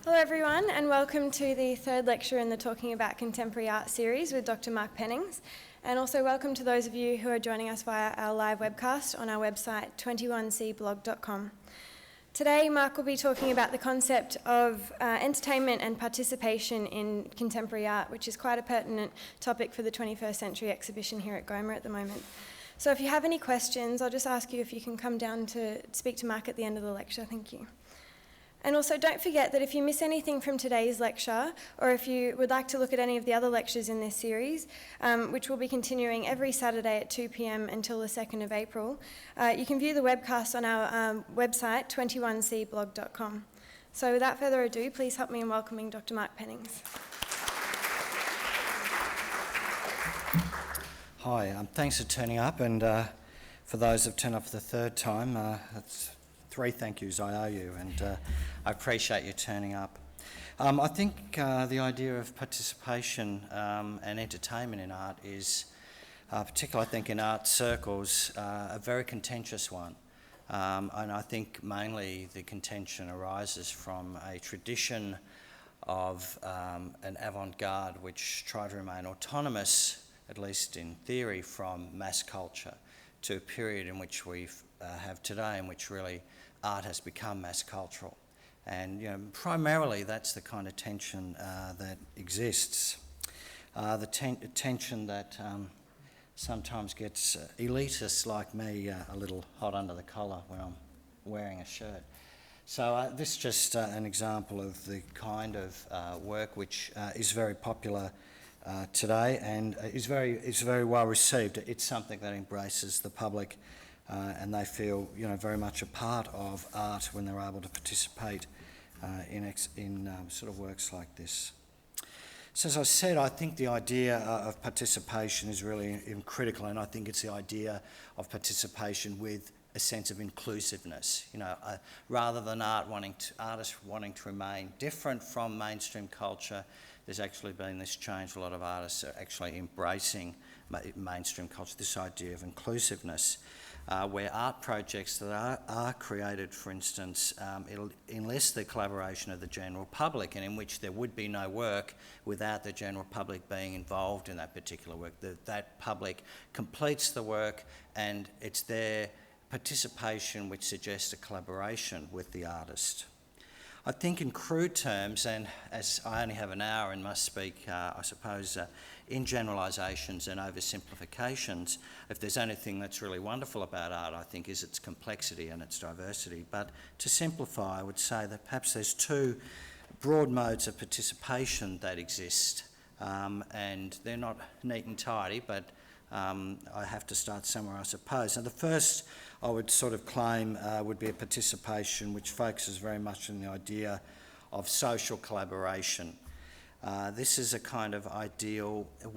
Hello everyone, and welcome to the third lecture in the Talking About Contemporary Art series with Dr. Mark Pennings. And also welcome to those of you who are joining us via our live webcast on our website 21cblog.com. Today Mark will be talking about the concept of entertainment and participation in contemporary art, which is quite a pertinent topic for the 21st century exhibition here at GOMA at the moment. So if you have any questions, I'll just ask you if you can come down to speak to Mark at the end of the lecture. Thank you. And also don't forget that if you miss anything from today's lecture, or if you would like to look at any of the other lectures in this series, which will be continuing every Saturday at 2 p.m. until the 2nd of April, you can view the webcast on our website, 21cblog.com. So without further ado, please help me in welcoming Dr. Mark Pennings. Hi, thanks for turning up, and for those who've turned up for the third time, that's 3 thank yous I owe you, and I appreciate you turning up. I think the idea of participation and entertainment in art is, particularly I think in art circles, a very contentious one. And I think mainly the contention arises from a tradition of an avant-garde which tried to remain autonomous, at least in theory, from mass culture, to a period in which we have today, in which really art has become mass cultural. And primarily that's the kind of tension that exists. The tension that sometimes gets elitists like me a little hot under the collar when I'm wearing a shirt. So this is just an example of the kind of work which is very popular today and is very well received. It's something that embraces the public and they feel very much a part of art when they're able to participate in sort of works like this. So as I said, I think the idea of participation is really critical, and I think it's the idea of participation with a sense of inclusiveness. Rather than artists wanting to remain different from mainstream culture, there's actually been this change. A lot of artists are actually embracing mainstream culture, this idea of inclusiveness, where art projects that are created, for instance, it'll enlist the collaboration of the general public, and in which there would be no work without the general public being involved in that particular work. That public completes the work, and it's their participation which suggests a collaboration with the artist. I think in crude terms, and as I only have an hour and must speak, I suppose, in generalisations and oversimplifications, if there's anything that's really wonderful about art, I think, is its complexity and its diversity. But to simplify, I would say that perhaps there's 2 broad modes of participation that exist, and they're not neat and tidy, but I have to start somewhere, I suppose. Now, the first I would sort of claim would be a participation which focuses very much on the idea of social collaboration. This is a kind of ideal in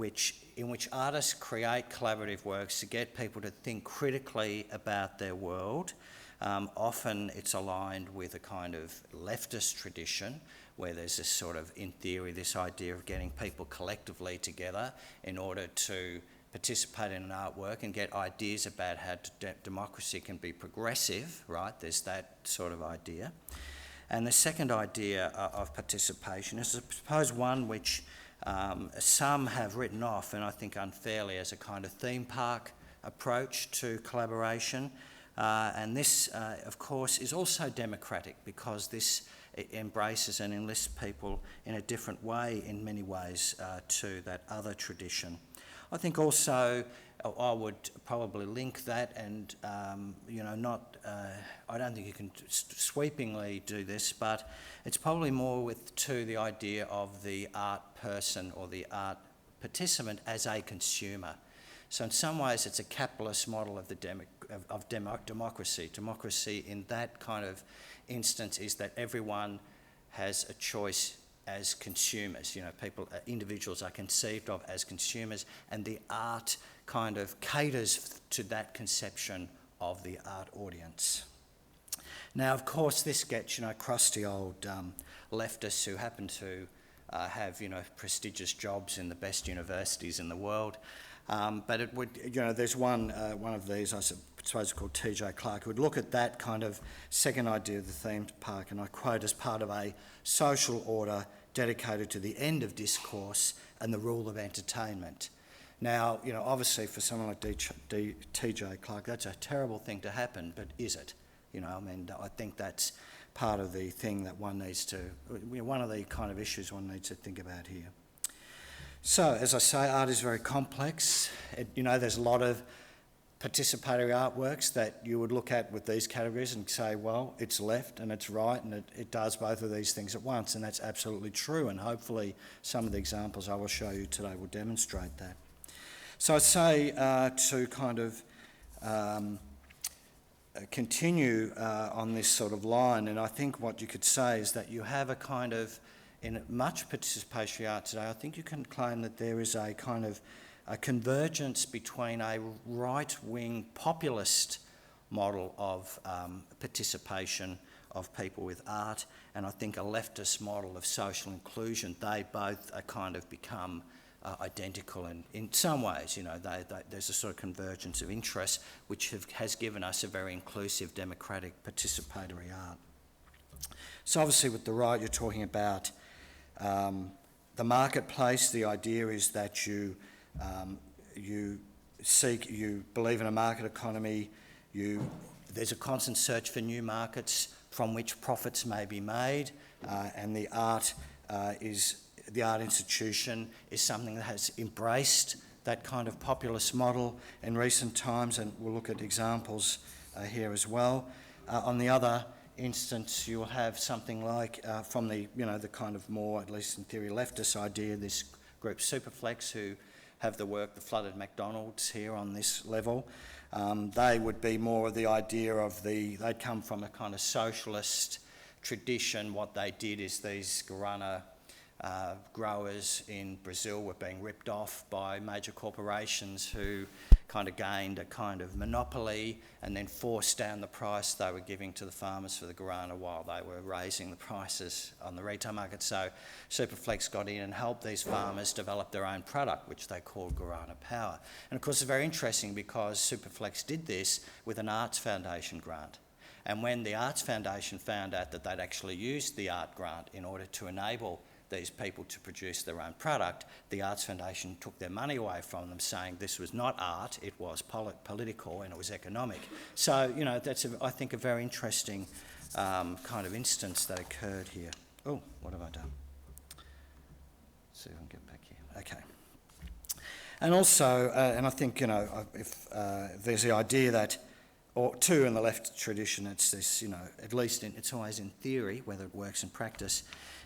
which artists create collaborative works to get people to think critically about their world. Often it's aligned with a kind of leftist tradition where there's this sort of, in theory, this idea of getting people collectively together in order to participate in an artwork and get ideas about how democracy can be progressive, right? There's that sort of idea. And the second idea of participation is, I suppose, one which some have written off, and I think unfairly, as a kind of theme park approach to collaboration. And this, of course, is also democratic because this embraces and enlists people in a different way, in many ways, to that other tradition. I think also I would probably link that and, I don't think you can sweepingly do this, but it's probably more to the idea of the art person or the art participant as a consumer. So in some ways it's a capitalist model of democracy. Democracy in that kind of instance is that everyone has a choice as consumers. Individuals are conceived of as consumers, and the art kind of caters to that conception of the art audience. Now, of course, this gets, crusty old leftists who happen to have, prestigious jobs in the best universities in the world, But it would, there's one of these, I suppose it's called T.J. Clark, who would look at that kind of second idea of the theme park, and I quote, as part of a social order dedicated to the end of discourse and the rule of entertainment. Now, obviously for someone like T.J. Clark, that's a terrible thing to happen, but is it? I think that's part of the thing that one needs to, one of the kind of issues one needs to think about here. So, as I say, art is very complex. There's a lot of participatory artworks that you would look at with these categories and say, well, it's left and it's right, and it does both of these things at once, and that's absolutely true, and hopefully some of the examples I will show you today will demonstrate that. So I'd say to kind of continue on this sort of line, and I think what you could say is that you have a kind of, in much participatory art today, I think you can claim that there is a kind of a convergence between a right-wing populist model of participation of people with art and I think a leftist model of social inclusion. They both are kind of become identical in some ways. There's a sort of convergence of interests which has given us a very inclusive, democratic, participatory art. So obviously with the right, you're talking about the marketplace. The idea is that you believe in a market economy, there's a constant search for new markets from which profits may be made, and the art institution is something that has embraced that kind of populist model in recent times, and we'll look at examples here as well. On the other instance, you'll have something like from the kind of more, at least in theory, leftist idea, this group Superflex, who have the work, the Flooded McDonald's here on this level. They would be more of the idea of they'd come from a kind of socialist tradition. What they did is these guarana growers in Brazil were being ripped off by major corporations who kind of gained a kind of monopoly and then forced down the price they were giving to the farmers for the guarana while they were raising the prices on the retail market. So Superflex got in and helped these farmers develop their own product, which they called Guarana Power. And of course it's very interesting because Superflex did this with an Arts Foundation grant. And when the Arts Foundation found out that they'd actually used the art grant in order to enable these people to produce their own product, the Arts Foundation took their money away from them, saying this was not art, it was political and it was economic. So, that's, I think, a very interesting kind of instance that occurred here. Oh, what have I done? Let's see if I can get back here. Okay. And also, and I think, if there's the idea that, or two, in the left tradition, it's this, at least it's always in theory, whether it works in practice,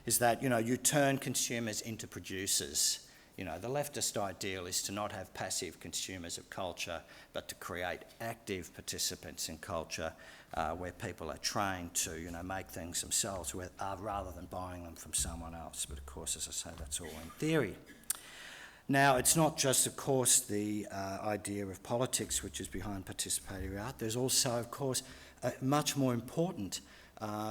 is that, you turn consumers into producers. The leftist ideal is to not have passive consumers of culture, but to create active participants in culture where people are trained to, make things themselves rather than buying them from someone else. But of course, as I say, that's all in theory. Now, it's not just, of course, the idea of politics which is behind participatory art. There's also, of course, a much more important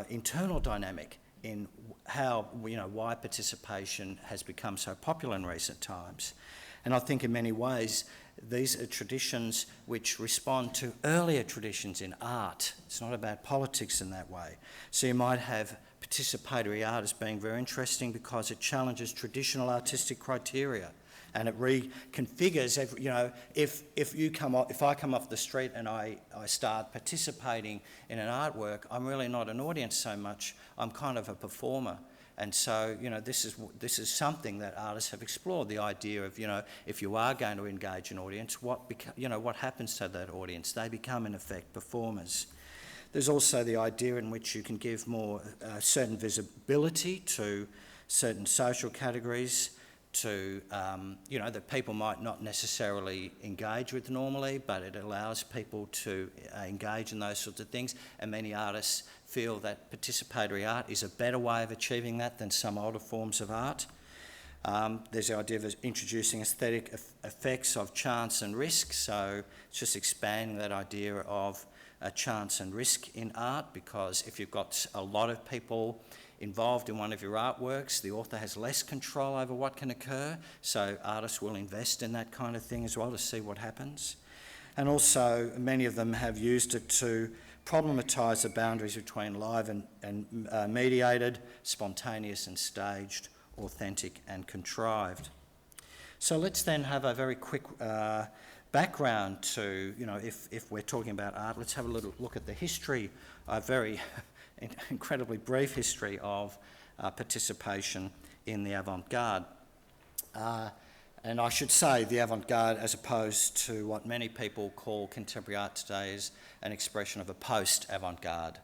internal dynamic in how, why participation has become so popular in recent times. And I think in many ways, these are traditions which respond to earlier traditions in art. It's not about politics in that way. So you might have participatory art as being very interesting because it challenges traditional artistic criteria. And it reconfigures, if I come off the street and I start participating in an artwork, I'm really not an audience so much, I'm kind of a performer. And so, this is something that artists have explored, the idea of, if you are going to engage an audience, what happens to that audience? They become, in effect, performers. There's also the idea in which you can give more certain visibility to certain social categories, to, that people might not necessarily engage with normally, but it allows people to engage in those sorts of things. And many artists feel that participatory art is a better way of achieving that than some older forms of art. There's the idea of introducing aesthetic effects of chance and risk, so it's just expanding that idea of chance and risk in art, because if you've got a lot of people involved in one of your artworks, the author has less control over what can occur, so artists will invest in that kind of thing as well to see what happens. And also, many of them have used it to problematise the boundaries between live and mediated, spontaneous and staged, authentic and contrived. So let's then have a very quick background to, if we're talking about art, let's have a little look at the history, a very incredibly brief history of participation in the avant-garde. And I should say the avant-garde, as opposed to what many people call contemporary art today, is an expression of a post-avant-garde,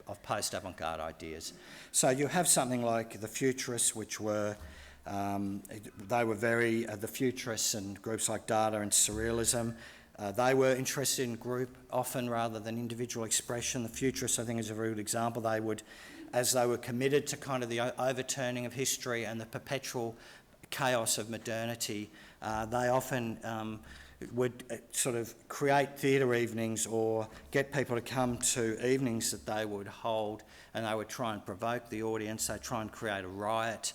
of post-avant-garde ideas. So you have something like the Futurists, which were, the Futurists and groups like Dada and Surrealism, they were interested in group often rather than individual expression. The Futurists, I think, is a very good example. They would, as they were committed to kind of the overturning of history and the perpetual chaos of modernity, they often would sort of create theatre evenings or get people to come to evenings that they would hold, and they would try and provoke the audience. They'd try and create a riot.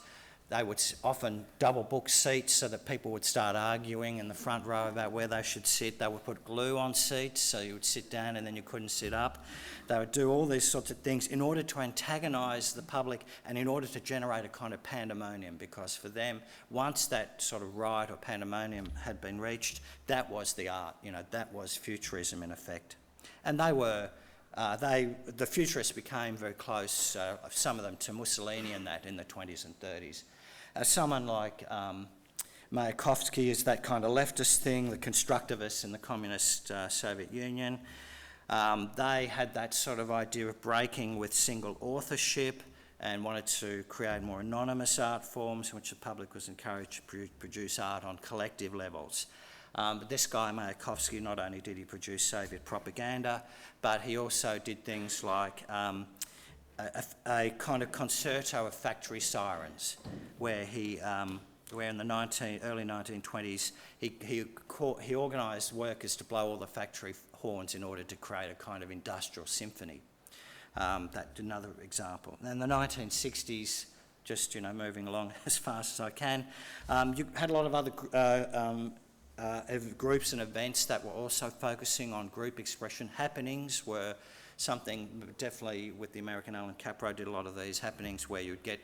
They would often double book seats so that people would start arguing in the front row about where they should sit. They would put glue on seats so you would sit down and then you couldn't sit up. They would do all these sorts of things in order to antagonise the public and in order to generate a kind of pandemonium, because for them, once that sort of riot or pandemonium had been reached, that was the art, that was Futurism in effect. And they were, the Futurists became very close, some of them to Mussolini and that in the 20s and 30s. Someone like Mayakovsky is that kind of leftist thing, the constructivists in the communist Soviet Union. They had that sort of idea of breaking with single authorship and wanted to create more anonymous art forms in which the public was encouraged to produce art on collective levels. But this guy, Mayakovsky, not only did he produce Soviet propaganda, but he also did things like a kind of concerto of factory sirens, where where in the early 1920s he organised workers to blow all the factory horns in order to create a kind of industrial symphony. That's another example. And in the 1960s, just moving along as fast as I can, you had a lot of other groups and events that were also focusing on group expression. Happenings were something, definitely with the American Alan Capro did a lot of these happenings where you'd get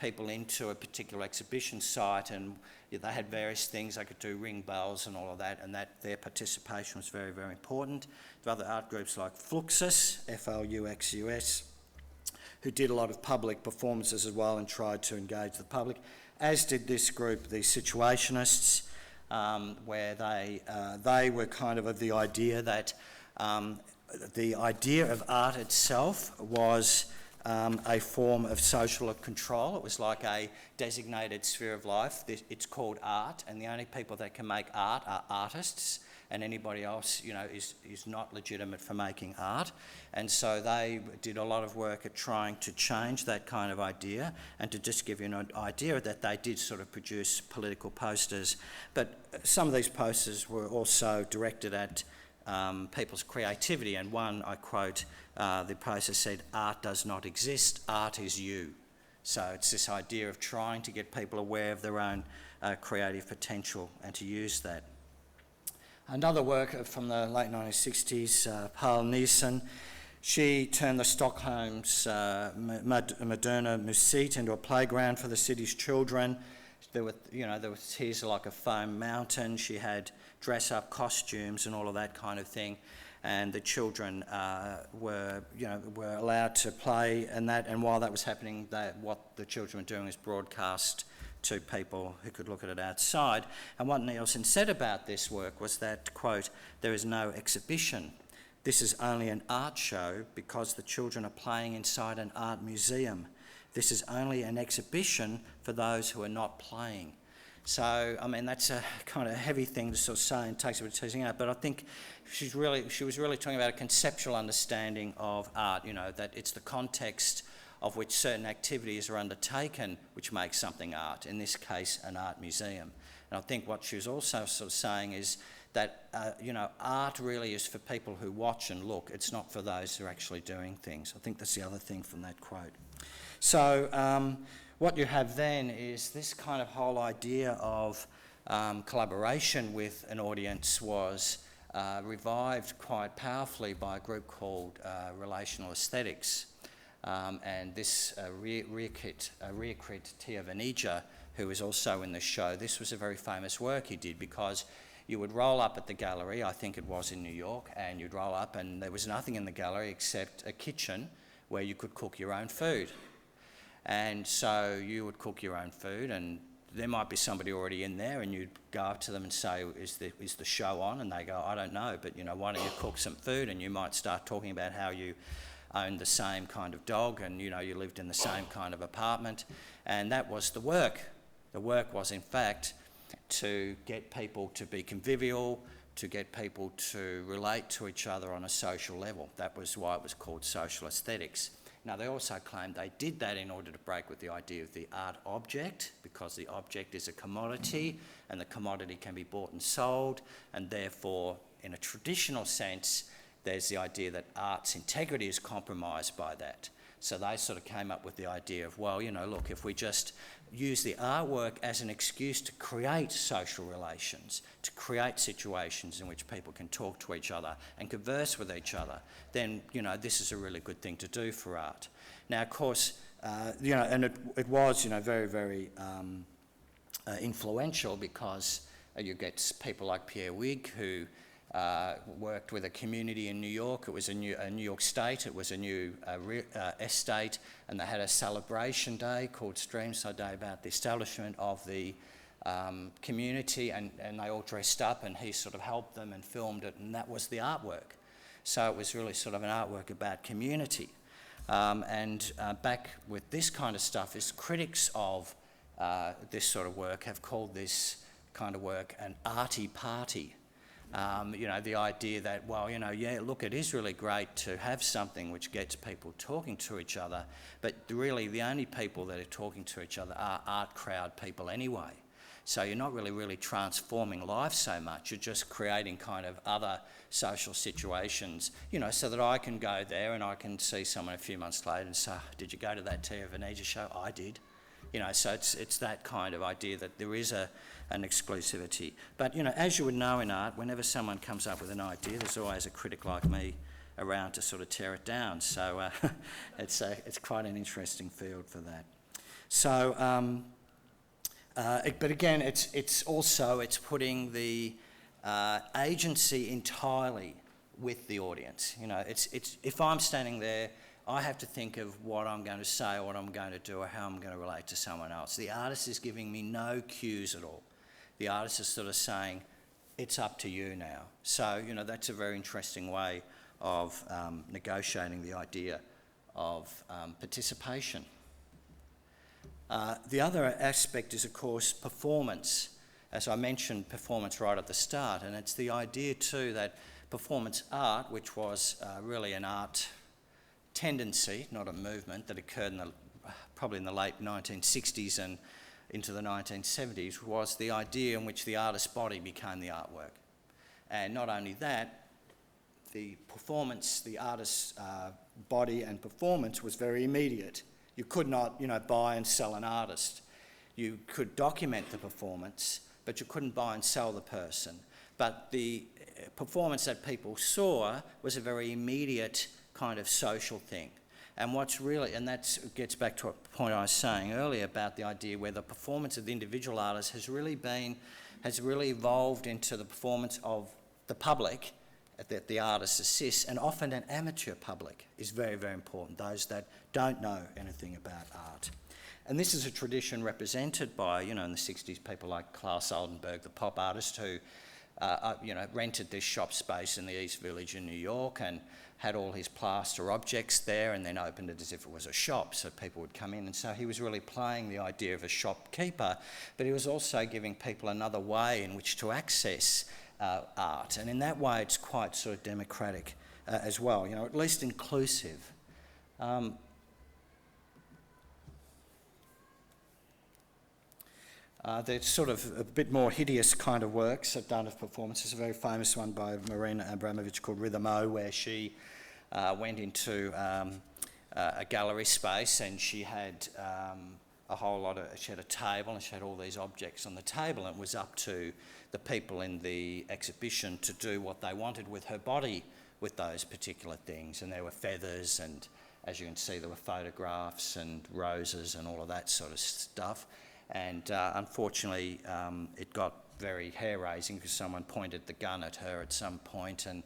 people into a particular exhibition site and they had various things. They could do ring bells and all of that, and that their participation was very, very important. There were other art groups like Fluxus, F-L-U-X-U-S, who did a lot of public performances as well and tried to engage the public, as did this group, the Situationists, where they were kind of the idea that the idea of art itself was a form of social control. It was like a designated sphere of life. It's called art, and the only people that can make art are artists, and anybody else, is not legitimate for making art. And so they did a lot of work at trying to change that kind of idea, and to just give you an idea that they did sort of produce political posters. But some of these posters were also directed at people's creativity, and one, I quote, the poster said, "Art does not exist, art is you." So it's this idea of trying to get people aware of their own creative potential and to use that. Another work from the late 1960s, Paul Nielsen, she turned the Stockholm's Moderna Museet into a playground for the city's children. There was here's like a foam mountain. She had dress-up costumes and all of that kind of thing, and the children were allowed to play and that. And while that was happening, what the children were doing was broadcast to people who could look at it outside. And what Nielsen said about this work was that, quote, "There is no exhibition. This is only an art show because the children are playing inside an art museum. This is only an exhibition for those who are not playing." So, I mean, that's a kind of heavy thing to sort of say and takes a bit of teasing out, but I think she was really talking about a conceptual understanding of art, that it's the context of which certain activities are undertaken which makes something art, in this case an art museum. And I think what she was also sort of saying is that, art really is for people who watch and look. It's not for those who are actually doing things. I think that's the other thing from that quote. So what you have then is this kind of whole idea of collaboration with an audience was revived quite powerfully by a group called Relational Aesthetics. And this Riekrit Tiavanija, who was also in the show, this was a very famous work he did, because you would roll up at the gallery, I think it was in New York, and you'd roll up and there was nothing in the gallery except a kitchen where you could cook your own food. And so you would cook your own food, and there might be somebody already in there, and you'd go up to them and say, is the show on? And they go, I don't know, but why don't you cook some food? And you might start talking about how you owned the same kind of dog, and you lived in the same kind of apartment. And that was the work. The work was, in fact, to get people to be convivial, to get people to relate to each other on a social level. That was why it was called social aesthetics. Now, they also claimed they did that in order to break with the idea of the art object, because the object is a commodity, and the commodity can be bought and sold, and therefore, in a traditional sense, there's the idea that art's integrity is compromised by that. So they sort of came up with the idea of, well, look, if we just use the artwork as an excuse to create social relations, to create situations in which people can talk to each other and converse with each other, then, this is a really good thing to do for art. Now, of course, and it was, very, very influential, because you get people like Pierre Wig, who worked with a community in New York. It was a New York state. It was a new estate, and they had a celebration day called Streamside Day about the establishment of the community, and they all dressed up, and he sort of helped them and filmed it, and that was the artwork. So it was really sort of an artwork about community. And back with this kind of stuff, is critics of this sort of work have called this kind of work an arty party. The idea that, well, yeah, look, it is really great to have something which gets people talking to each other, but really the only people that are talking to each other are art crowd people anyway. So you're not really transforming life so much, you're just creating kind of other social situations, so that I can go there and I can see someone a few months later and say, did you go to that Tia Venezia show? I did. So it's that kind of idea that there is an exclusivity. But, as you would know in art, whenever someone comes up with an idea, there's always a critic like me around to sort of tear it down. So it's quite an interesting field for that. So, but again, it's putting the agency entirely with the audience. It's if I'm standing there, I have to think of what I'm going to say, or what I'm going to do, or how I'm going to relate to someone else. The artist is giving me no cues at all. The artist is sort of saying, it's up to you now. So, that's a very interesting way of negotiating the idea of participation. The other aspect is, of course, performance. As I mentioned, performance right at the start, and it's the idea too that performance art, which was really an art tendency, not a movement, that occurred probably in the late 1960s and into the 1970s, was the idea in which the artist's body became the artwork. And not only that, the performance, the artist's body and performance was very immediate. You could not, buy and sell an artist. You could document the performance, but you couldn't buy and sell the person. But the performance that people saw was a very immediate kind of social thing. And that gets back to a point I was saying earlier about the idea where the performance of the individual artist has really evolved into the performance of the public that the artist assists, and often an amateur public is very, very important, those that don't know anything about art. And this is a tradition represented by, in the 60s, people like Klaus Oldenburg, the pop artist, who rented this shop space in the East Village in New York and had all his plaster objects there, and then opened it as if it was a shop, so people would come in. And so he was really playing the idea of a shopkeeper, but he was also giving people another way in which to access art. And in that way, it's quite sort of democratic as well, at least inclusive. They're sort of a bit more hideous kind of works of done of performances. A very famous one by Marina Abramovich called Rhythm O, where she went into a gallery space and she had she had a table and she had all these objects on the table, and it was up to the people in the exhibition to do what they wanted with her body with those particular things. And there were feathers, and as you can see, there were photographs and roses and all of that sort of stuff. And unfortunately, it got very hair-raising because someone pointed the gun at her at some point, and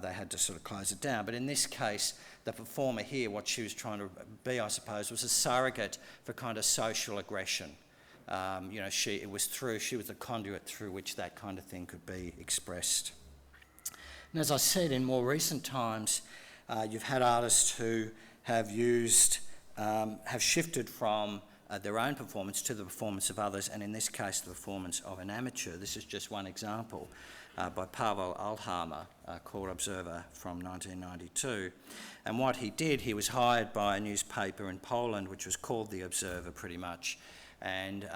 they had to sort of close it down. But in this case, the performer here, what she was trying to be, I suppose, was a surrogate for kind of social aggression. She was the conduit through which that kind of thing could be expressed. And as I said, in more recent times, you've had artists who have shifted from their own performance to the performance of others, and in this case, the performance of an amateur. This is just one example by Paweł Althammer, called Observer from 1992. And what he did, he was hired by a newspaper in Poland, which was called The Observer pretty much, and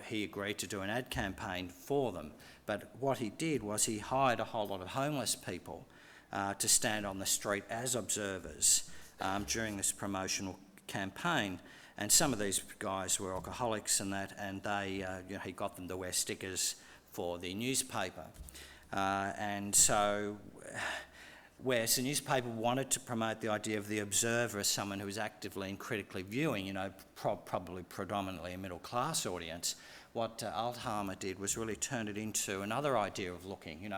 he agreed to do an ad campaign for them. But what he did was he hired a whole lot of homeless people to stand on the street as observers during this promotional campaign. And some of these guys were alcoholics and that, and he got them to wear stickers for the newspaper. And so, whereas the newspaper wanted to promote the idea of the observer as someone who was actively and critically viewing, probably predominantly a middle-class audience, what Althammer did was really turn it into another idea of looking,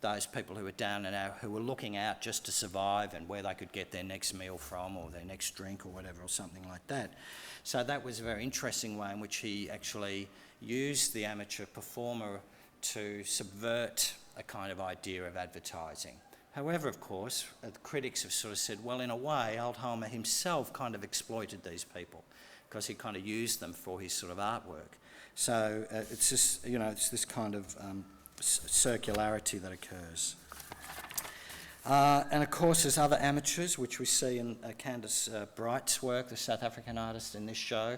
those people who were down and out, who were looking out just to survive and where they could get their next meal from or their next drink or whatever, or something like that. So that was a very interesting way in which he actually used the amateur performer to subvert a kind of idea of advertising. However, of course, the critics have sort of said, well, in a way, Althammer himself kind of exploited these people because he kind of used them for his sort of artwork. So it's just, it's this kind of circularity that occurs. And of course, there's other amateurs, which we see in Candice Bright's work, the South African artist in this show.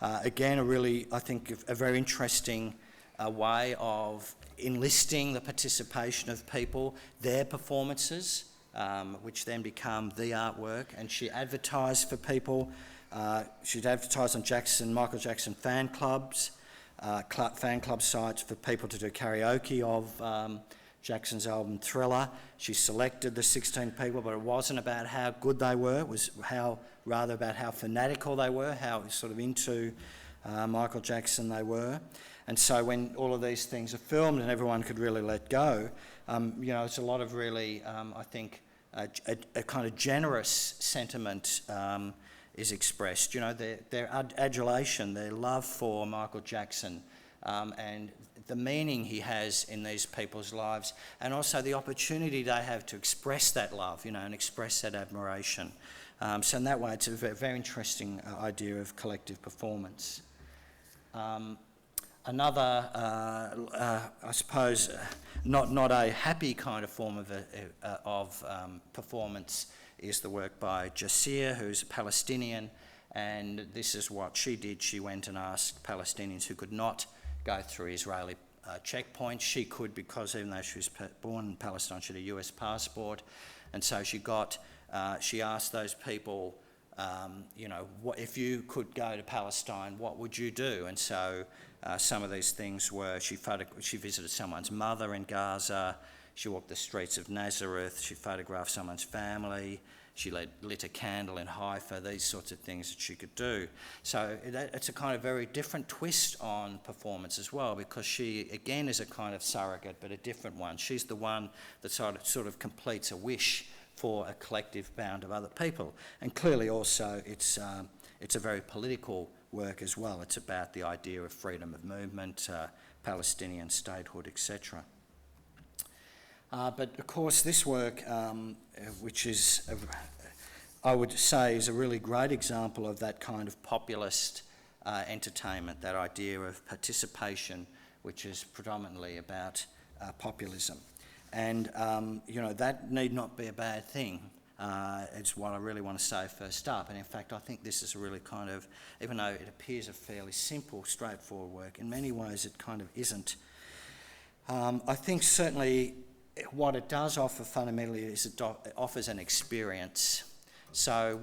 Again, I think, a very interesting way of enlisting the participation of people, their performances, which then become the artwork. And she advertised for people. She'd advertised on Michael Jackson fan club sites for people to do karaoke of Jackson's album Thriller. She selected the 16 people, but it wasn't about how good they were, it was rather about how fanatical they were, how sort of into Michael Jackson they were. And so when all of these things are filmed and everyone could really let go, it's a lot of really, I think, a kind of generous sentiment is expressed. Their adulation, their love for Michael Jackson, and the meaning he has in these people's lives, and also the opportunity they have to express that love, and express that admiration. So in that way, it's a very interesting idea of collective performance. Another, I suppose, not a happy kind of form of performance is the work by Jasir, who's a Palestinian, and this is what she did. She went and asked Palestinians who could not go through Israeli checkpoints. She could, because even though she was born in Palestine, she had a US passport, and so she asked those people, if you could go to Palestine, what would you do? And so some of these things were, she visited someone's mother in Gaza, she walked the streets of Nazareth, she photographed someone's family, she lit a candle in Haifa, these sorts of things that she could do. So it's a kind of very different twist on performance as well, because she, again, is a kind of surrogate, but a different one. She's the one that sort of completes a wish for a collective bound of other people. And clearly also it's a very political work as well. It's about the idea of freedom of movement, Palestinian statehood, etc. But of course this work, which is, I would say, is a really great example of that kind of populist entertainment, that idea of participation, which is predominantly about populism. And, that need not be a bad thing. is what I really want to say first up. And in fact, I think this is a really kind of, even though it appears a fairly simple, straightforward work, in many ways it kind of isn't. I think certainly what it does offer fundamentally is it offers an experience. So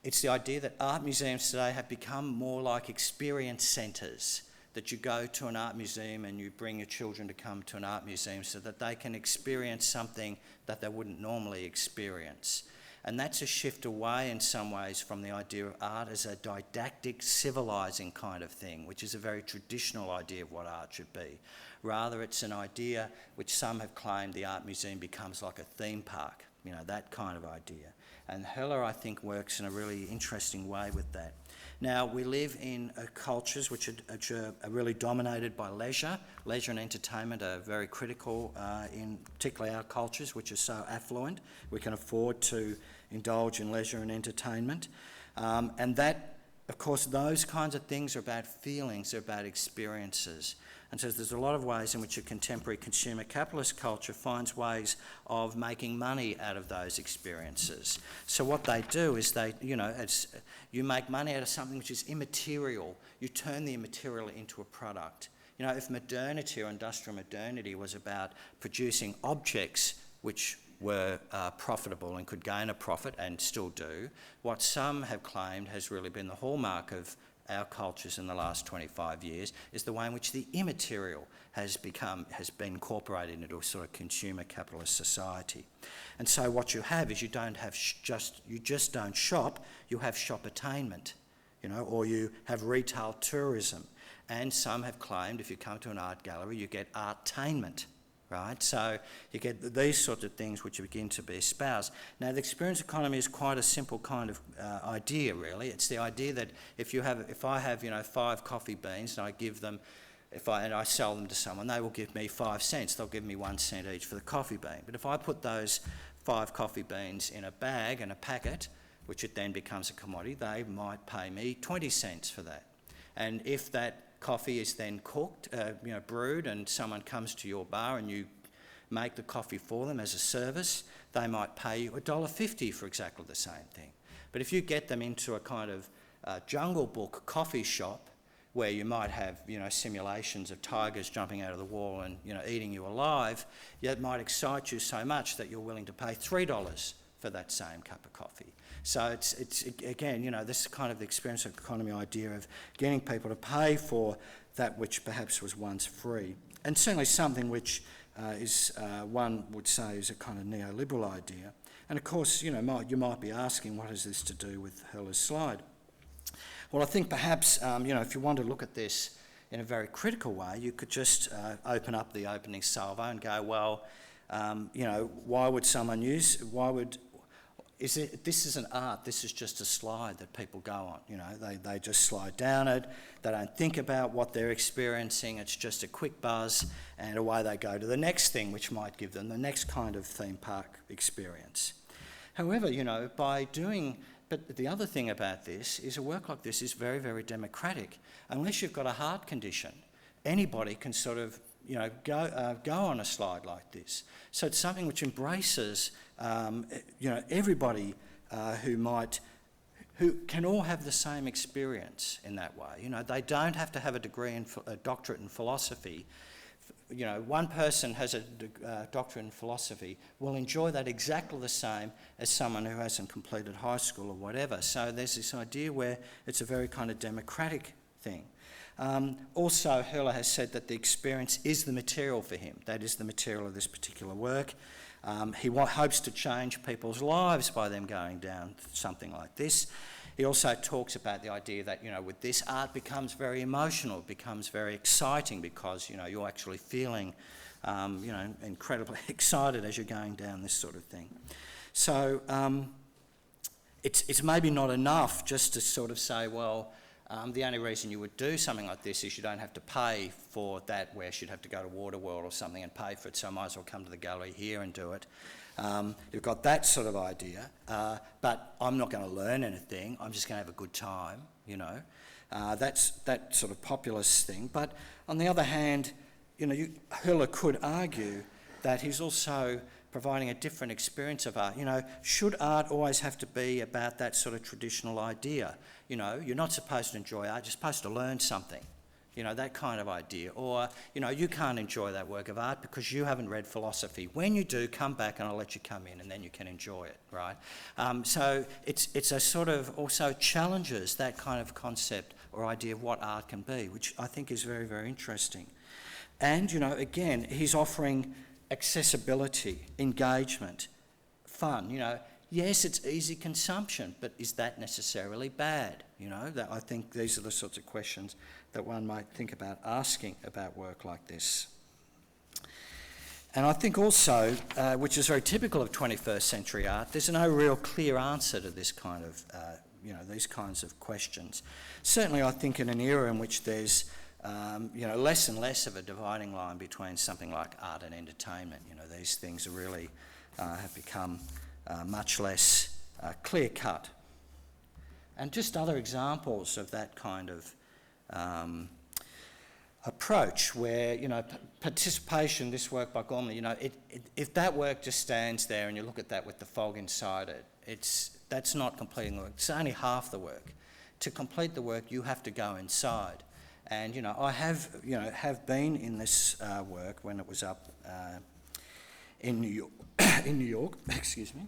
it's the idea that art museums today have become more like experience centres, that you go to an art museum and you bring your children to come to an art museum so that they can experience something that they wouldn't normally experience. And that's a shift away in some ways from the idea of art as a didactic, civilising kind of thing, which is a very traditional idea of what art should be. Rather, it's an idea which some have claimed the art museum becomes like a theme park, that kind of idea. And Heller, I think, works in a really interesting way with that. Now, we live in cultures which are really dominated by leisure. Leisure and entertainment are very critical in particularly our cultures, which are so affluent. We can afford to indulge in leisure and entertainment. And that, of course, those kinds of things are about feelings, they're about experiences. And so there's a lot of ways in which a contemporary consumer capitalist culture finds ways of making money out of those experiences. So what they do is you make money out of something which is immaterial. You turn the immaterial into a product. If modernity or industrial modernity was about producing objects which were profitable and could gain a profit and still do, what some have claimed has really been the hallmark of our cultures in the last 25 years is the way in which the immaterial has been incorporated into a sort of consumer capitalist society. And so what you have is you just don't shop, you have shop-attainment, or you have retail tourism. And some have claimed if you come to an art gallery, you get art-tainment. Right, so you get these sorts of things which begin to be espoused. Now, the experience economy is quite a simple kind of idea, really. It's the idea that if I have 5 coffee beans and I give them, and I sell them to someone, they will give me 5 cents. They'll give me 1 cent each for the coffee bean. But if I put those 5 coffee beans in a bag and a packet, which it then becomes a commodity, they might pay me 20 cents for that. And if that coffee is then cooked, brewed, and someone comes to your bar and you make the coffee for them as a service, they might pay you $1.50 for exactly the same thing. But if you get them into a kind of Jungle Book coffee shop where you might have, simulations of tigers jumping out of the wall and, eating you alive, it might excite you so much that you're willing to pay $3 for that same cup of coffee. So it's again, this kind of the experience economy idea of getting people to pay for that which perhaps was once free. And certainly something which is, one would say, is a kind of neoliberal idea. And of course, you might be asking, what has this to do with Heller's slide? Well, I think perhaps, if you want to look at this in a very critical way, you could just open up the opening salvo and go, well, why would someone this isn't art, this is just a slide that people go on. They just slide down it, they don't think about what they're experiencing, it's just a quick buzz, and away they go to the next thing which might give them the next kind of theme park experience. However, but the other thing about this is a work like this is very, very democratic. Unless you've got a heart condition, anybody can sort of go on a slide like this. So it's something which embraces, everybody who can all have the same experience in that way. They don't have to have a doctorate in philosophy. One person has a doctorate in philosophy will enjoy that exactly the same as someone who hasn't completed high school or whatever. So there's this idea where it's a very kind of democratic thing. Also, Heller has said that the experience is the material for him. That is the material of this particular work. He hopes to change people's lives by them going down something like this. He also talks about the idea that, with this, art becomes very emotional, it becomes very exciting because, you're actually feeling, incredibly excited as you're going down this sort of thing. So it's maybe not enough just to sort of say, well, the only reason you would do something like this is you don't have to pay for that, where you'd have to go to Waterworld or something and pay for it, so I might as well come to the gallery here and do it. You've got that sort of idea, but I'm not going to learn anything, I'm just going to have a good time, That's that sort of populist thing. But on the other hand, Heller could argue that he's also providing a different experience of art. You know, should art always have to be about that sort of traditional idea? You know, you're not supposed to enjoy art, you're supposed to learn something. You know, that kind of idea. Or, you know, you can't enjoy that work of art because you haven't read philosophy. When you do, come back and I'll let you come in and then you can enjoy it, right? So it's a sort of also challenges that kind of concept or idea of what art can be, which I think is very, very interesting. And, you know, again, he's offering accessibility, engagement, fun, you know. Yes, it's easy consumption, but is that necessarily bad? You know, that I think these are the sorts of questions that one might think about asking about work like this. And I think also, which is very typical of 21st century art, there's no real clear answer to this kind of, you know, these kinds of questions. Certainly I think in an era in which there's, you know, less and less of a dividing line between something like art and entertainment, you know, these things are really have become much less clear-cut. And just other examples of that kind of approach where, you know, participation, this work by Gormley, you know, if that work just stands there and you look at that with the fog inside it, that's not completing the work. It's only half the work. To complete the work, you have to go inside. And, you know, I have been in this work when it was up in New York, excuse me.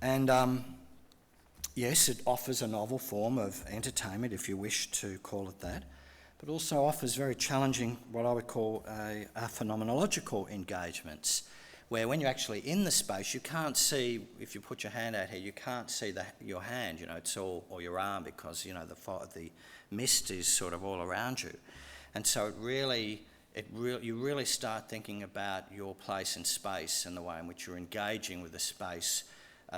And yes, it offers a novel form of entertainment, if you wish to call it that, but also offers very challenging, what I would call phenomenological engagements, where when you're actually in the space, you can't see, if you put your hand out here, you can't see your hand, you know, it's all, or your arm, because, you know, the mist is sort of all around you. And so you really start thinking about your place in space and the way in which you're engaging with the space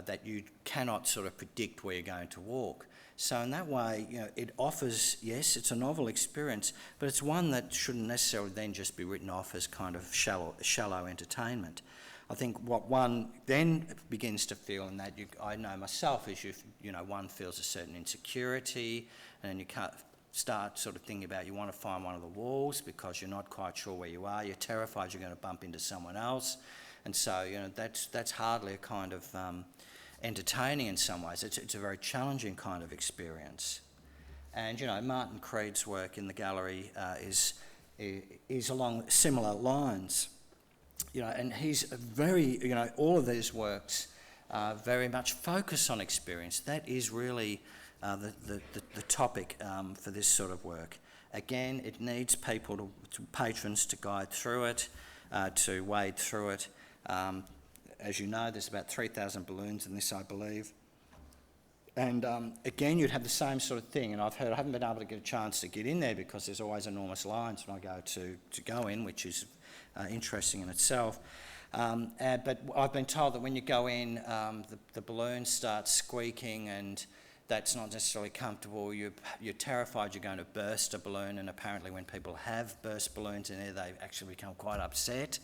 that you cannot sort of predict where you're going to walk. So in that way, you know, it offers, yes, it's a novel experience, but it's one that shouldn't necessarily then just be written off as kind of shallow entertainment. I think what one then begins to feel, and that I know myself, is you know, one feels a certain insecurity, and then you can't start sort of thinking about you want to find one of the walls because you're not quite sure where you are, you're terrified you're going to bump into someone else, and so, you know, that's hardly a kind of entertaining in some ways. It's a very challenging kind of experience. And, you know, Martin Creed's work in the gallery is along similar lines. You know, and he's very, you know, all of these works very much focus on experience. That is really the topic for this sort of work. Again, it needs people, patrons, to guide through it, to wade through it. As you know, there's about 3,000 balloons in this, I believe. And again, you'd have the same sort of thing. And I haven't been able to get a chance to get in there because there's always enormous lines when I go to go in, which is interesting in itself. But I've been told that when you go in, the balloon starts squeaking, and that's not necessarily comfortable. You're terrified you're going to burst a balloon, and apparently when people have burst balloons in there, they actually become quite upset.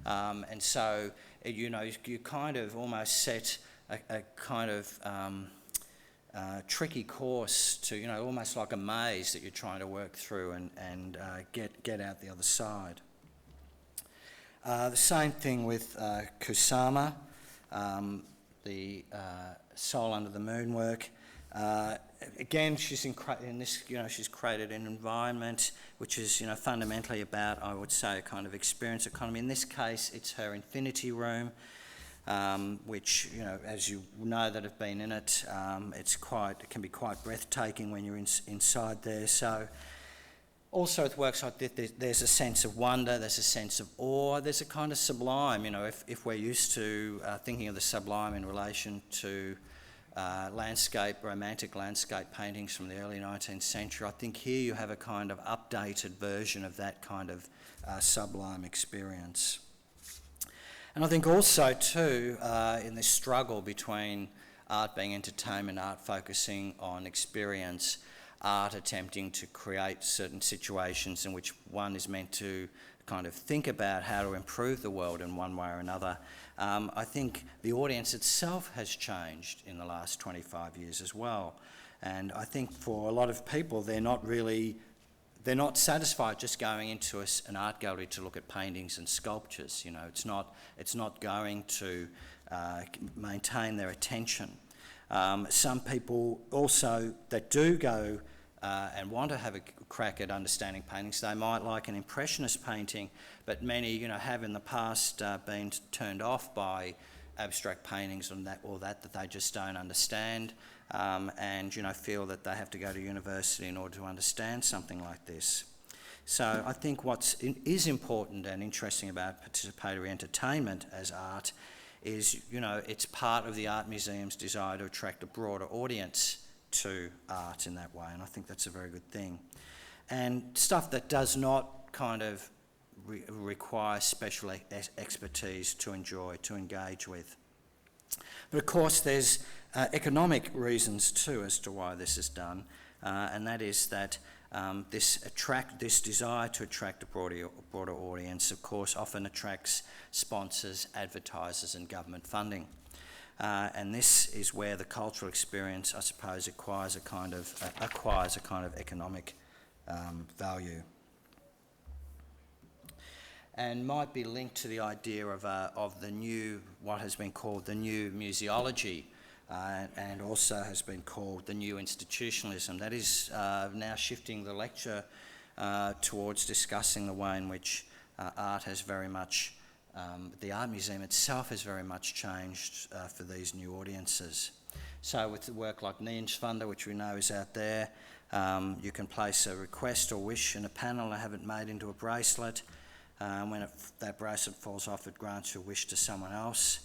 And so, you know, you kind of almost set a kind of tricky course to, you know, almost like a maze that you're trying to work through and get out the other side. The same thing with Kusama, the Soul Under the Moon work. Again, she's in this, you know, she's created an environment which is, you know, fundamentally about, I would say, a kind of experience economy. In this case, it's her infinity room, which, you know, as you know that have been in it, it can be quite breathtaking when you're inside there. So also with works like this, there's a sense of wonder, there's a sense of awe, there's a kind of sublime, you know, if we're used to thinking of the sublime in relation to romantic landscape paintings from the early 19th century, I think here you have a kind of updated version of that kind of sublime experience. And I think also too, in this struggle between art being entertainment, art focusing on experience, art attempting to create certain situations in which one is meant to kind of think about how to improve the world in one way or another, I think the audience itself has changed in the last 25 years as well. And I think for a lot of people, they're not satisfied just going into an art gallery to look at paintings and sculptures. You know, it's not going to maintain their attention. Some people also that do go and want to have a crack at understanding paintings, they might like an impressionist painting, but many, you know, have in the past been turned off by abstract paintings and that they just don't understand, and, you know, feel that they have to go to university in order to understand something like this. So I think what is important and interesting about participatory entertainment as art is, you know, it's part of the art museum's desire to attract a broader audience to art in that way, and I think that's a very good thing. And stuff that does not kind of require special expertise to enjoy, to engage with. But of course there's economic reasons too as to why this is done, and that is that this desire to attract a broader audience, of course, often attracts sponsors, advertisers and government funding. And this is where the cultural experience, I suppose, acquires a kind of economic value, and might be linked to the idea of the new, what has been called the new museology, and also has been called the new institutionalism. That is now shifting the lecture towards discussing the way in which art has very much, the art museum itself has very much changed for these new audiences. So with the work like Nian's Funder, which we know is out there, you can place a request or wish in a panel and have it made into a bracelet. When that bracelet falls off, it grants your wish to someone else.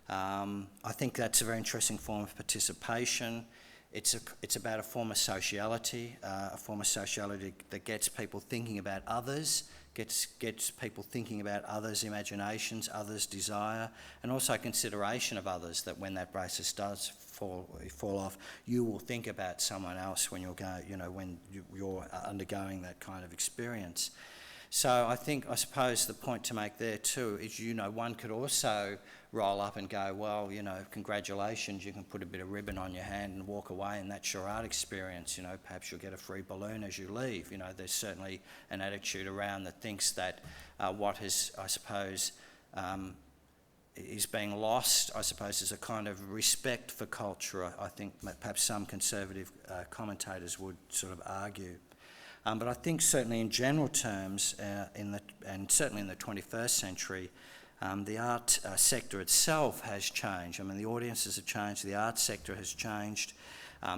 I think that's a very interesting form of participation. It's about a form of sociality, that gets people thinking about others, gets people thinking about others' imaginations, others' desire, and also consideration of others, that when that bracelet does fall off, you will think about someone else when you're undergoing that kind of experience. So I suppose the point to make there too is, you know, one could also roll up and go, well, you know, congratulations, you can put a bit of ribbon on your hand and walk away, and that's your art experience. You know, perhaps you'll get a free balloon as you leave. You know, there's certainly an attitude around that thinks that what is, I suppose, is being lost, I suppose, is a kind of respect for culture. I think perhaps some conservative commentators would sort of argue. But I think certainly in general terms, and certainly in the 21st century, the art sector itself has changed. I mean, the audiences have changed, the art sector has changed.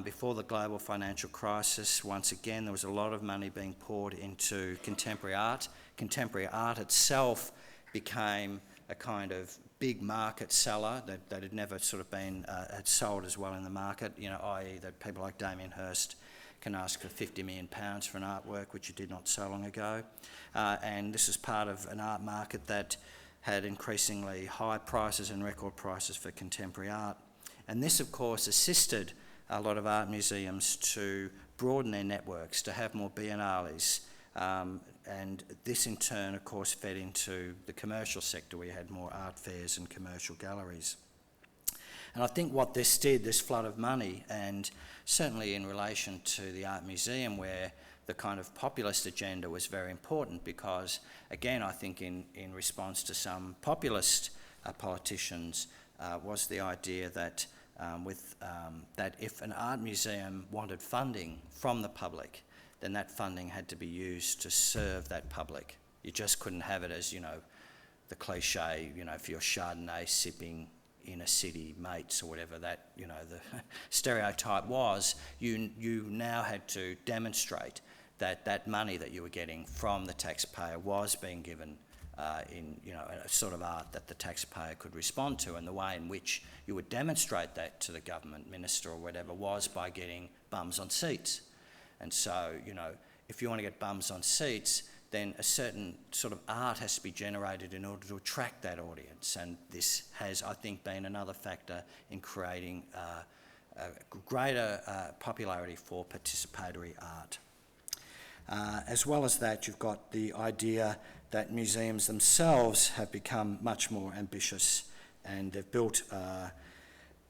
Before the global financial crisis, once again, there was a lot of money being poured into contemporary art. Contemporary art itself became a kind of big market seller that had never sort of been, had sold as well in the market, you know, i.e. that people like Damien Hirst can ask for £50 million for an artwork, which it did not so long ago. And this is part of an art market that had increasingly high prices and record prices for contemporary art. And this, of course, assisted a lot of art museums to broaden their networks, to have more biennales. And this, in turn, of course, fed into the commercial sector, where you had more art fairs and commercial galleries. And I think what this did, this flood of money, and certainly in relation to the art museum, where the kind of populist agenda was very important, because, again, I think in response to some populist politicians, was the idea that that if an art museum wanted funding from the public, then that funding had to be used to serve that public. You just couldn't have it as, you know, the cliche, you know, for your Chardonnay sipping inner city mates or whatever that, you know, the stereotype was. You now had to demonstrate that that money that you were getting from the taxpayer was being given in, you know, a sort of art that the taxpayer could respond to, and the way in which you would demonstrate that to the government minister or whatever was by getting bums on seats. And so, you know, if you want to get bums on seats, then a certain sort of art has to be generated in order to attract that audience. And this has, I think, been another factor in creating a greater popularity for participatory art. As well as that, you've got the idea that museums themselves have become much more ambitious, and they've built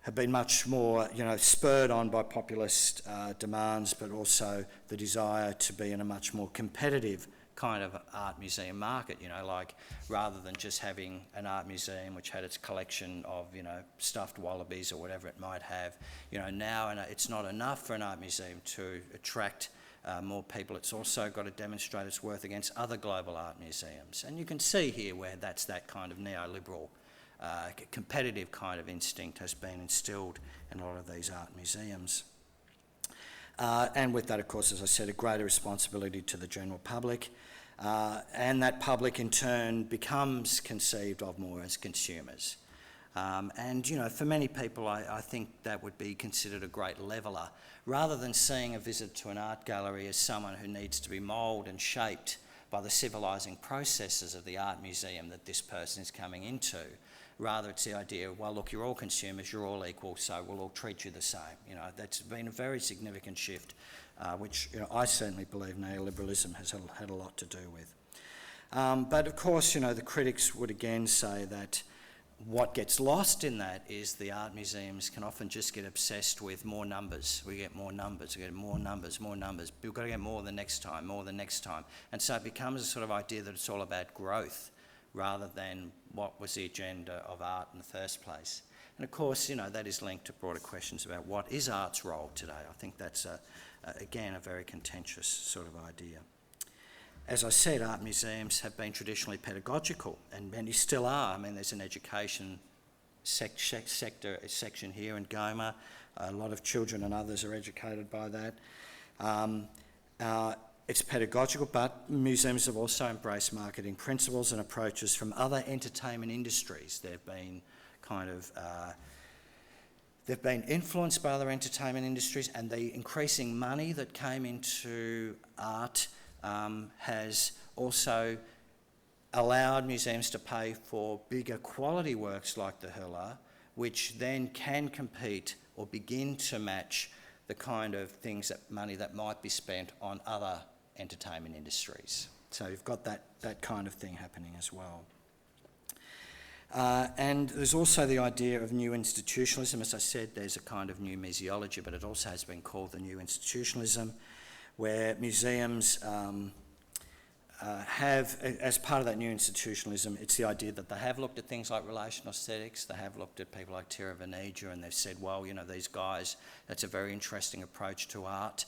have been much more, spurred on by populist demands, but also the desire to be in a much more competitive kind of art museum market, like rather than just having an art museum which had its collection of, stuffed wallabies or whatever it might have. Now it's not enough for an art museum to attract more people. It's also got to demonstrate its worth against other global art museums. And you can see here where that's that kind of neoliberal competitive kind of instinct has been instilled in a lot of these art museums. And with that, of course, as I said, a greater responsibility to the general public, and that public in turn becomes conceived of more as consumers. And for many people, I think that would be considered a great leveller, rather than seeing a visit to an art gallery as someone who needs to be moulded and shaped by the civilising processes of the art museum that this person is coming into. Rather, it's the idea of, well, look, you're all consumers, you're all equal, so we'll all treat you the same. That's been a very significant shift, which I certainly believe neoliberalism has had a lot to do with. But of course, the critics would again say that what gets lost in that is the art museums can often just get obsessed with more numbers. We get more numbers, we get more numbers, more numbers. We've got to get more the next time, more the next time. And so it becomes a sort of idea that it's all about growth, rather than what was the agenda of art in the first place. And of course, that is linked to broader questions about what is art's role today. I think that's, again, a very contentious sort of idea. As I said, art museums have been traditionally pedagogical, and many still are. I mean, there's an education section here in Goma. A lot of children and others are educated by that. It's pedagogical, but museums have also embraced marketing principles and approaches from other entertainment industries. They've been they've been influenced by other entertainment industries, and the increasing money that came into art has also allowed museums to pay for bigger quality works like the Hula, which then can compete or begin to match the kind of money that might be spent on other entertainment industries. So you've got that kind of thing happening as well. And there's also the idea of new institutionalism. As I said, there's a kind of new museology, but it also has been called the new institutionalism, where museums have, as part of that new institutionalism, it's the idea that they have looked at things like relational aesthetics, they have looked at people like Tera Venega, and they've said, well, these guys, that's a very interesting approach to art.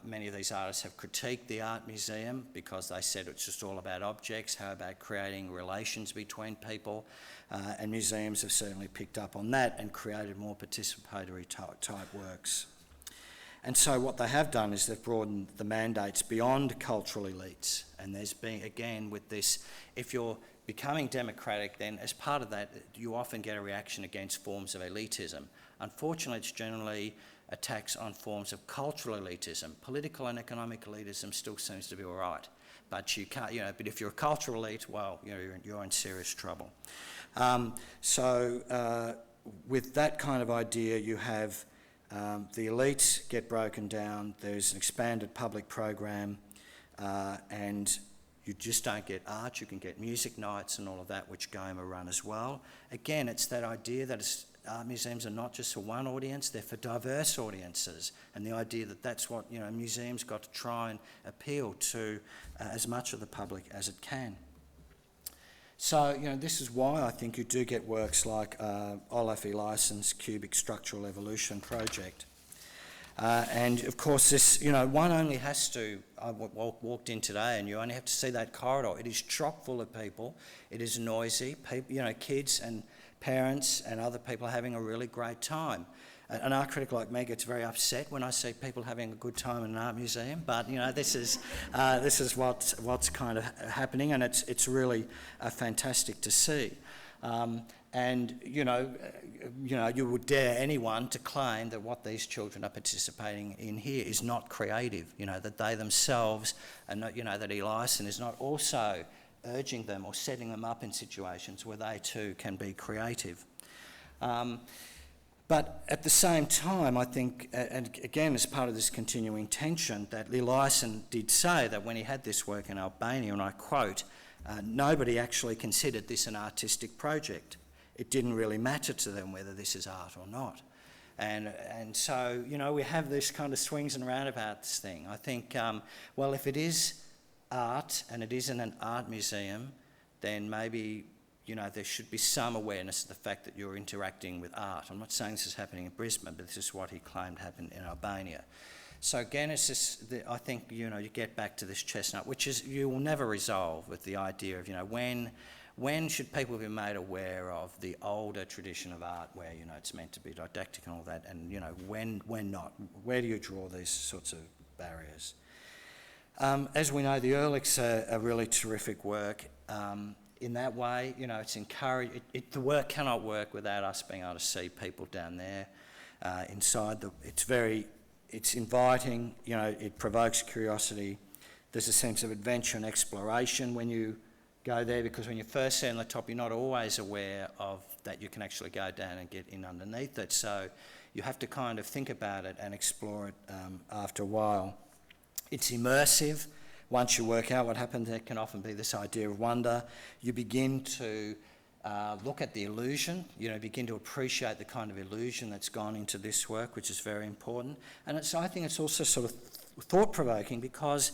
Many of these artists have critiqued the art museum because they said it's just all about objects. How about creating relations between people? And museums have certainly picked up on that and created more participatory type works. And so what they have done is they've broadened the mandates beyond cultural elites. And there's been, again, with this, if you're becoming democratic, then as part of that, you often get a reaction against forms of elitism. Unfortunately, it's generally attacks on forms of cultural elitism. Political and economic elitism still seems to be all right, but you can't, but if you're a cultural elite, well, you're in serious trouble. With that kind of idea, you have the elites get broken down, there's an expanded public program, and you just don't get art, you can get music nights and all of that, which Goma run as well. Again, it's that idea that art museums are not just for one audience, they're for diverse audiences, and the idea that that's what museums got to try and appeal to as much of the public as it can. So this is why I think you do get works like Olaf Eliasson's Cubic Structural Evolution project. And of course this, one only has to, I walked in today and you only have to see that corridor. It is chock full of people, it is noisy, people, kids and parents and other people are having a really great time. An art critic like me gets very upset when I see people having a good time in an art museum, but this is what's kind of happening, and it's really fantastic to see. And you would dare anyone to claim that what these children are participating in here is not creative. That they themselves, and that Eliasson is not also urging them or setting them up in situations where they too can be creative. But at the same time, I think, and again as part of this continuing tension, that Eliasson did say that when he had this work in Albania, and I quote, nobody actually considered this an artistic project. it didn't really matter to them whether this is art or not. And so, you know, we have this kind of swings and roundabouts thing. I think, well, if it is art and it isn't an art museum, then maybe, you know, there should be some awareness of the fact that you're interacting with art. I'm not saying this is happening in Brisbane, but this is what he claimed happened in Albania. So again, it's just, I think, you know, you get back to this chestnut, which is, you will never resolve with the idea of, you know, when should people be made aware of the older tradition of art where, you know, it's meant to be didactic and all that, and, you know, when not? Where do you draw these sorts of barriers? As we know, the Ehrlichs are really terrific work. In that way, you know, it's encouraged. The work cannot work without us being able to see people down there inside. It's inviting, you know, it provokes curiosity. There's a sense of adventure and exploration when you go there, because when you first see on the top, you're not always aware of that you can actually go down and get in underneath it. So you have to kind of think about it and explore it after a while. It's immersive. Once you work out what happened, there can often be this idea of wonder. You begin to look at the illusion, you know, begin to appreciate the kind of illusion that's gone into this work, which is very important. And I think it's also sort of thought-provoking, because